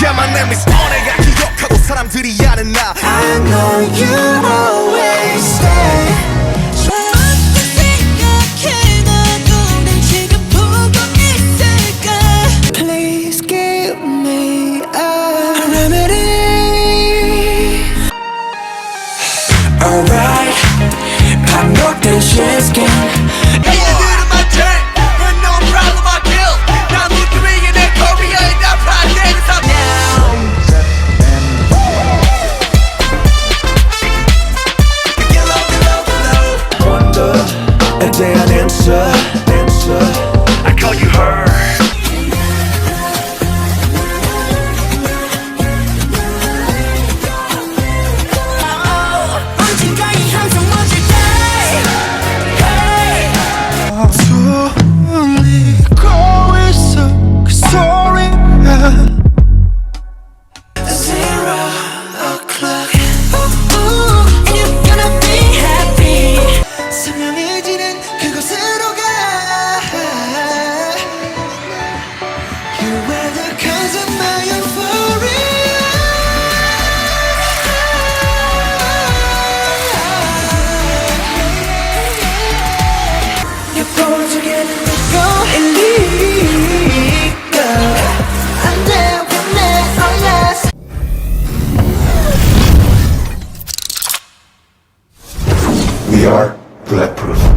시작만 내 미스터 내가 기억하고 사람들이 아는 나 I know you'll always stay. Please give me a remedy. Alright, 반복된 shift a day an answer. I call you her 언젠가는 항상 멋질게. 돌리고 있어 그 소리가 0 o'clock. And you're gonna be happy. 선명해지는 그곳으로 가. You are the cause of my euphoria. You're born together with go and leave. I'm there with me, oh yes. We are bulletproof.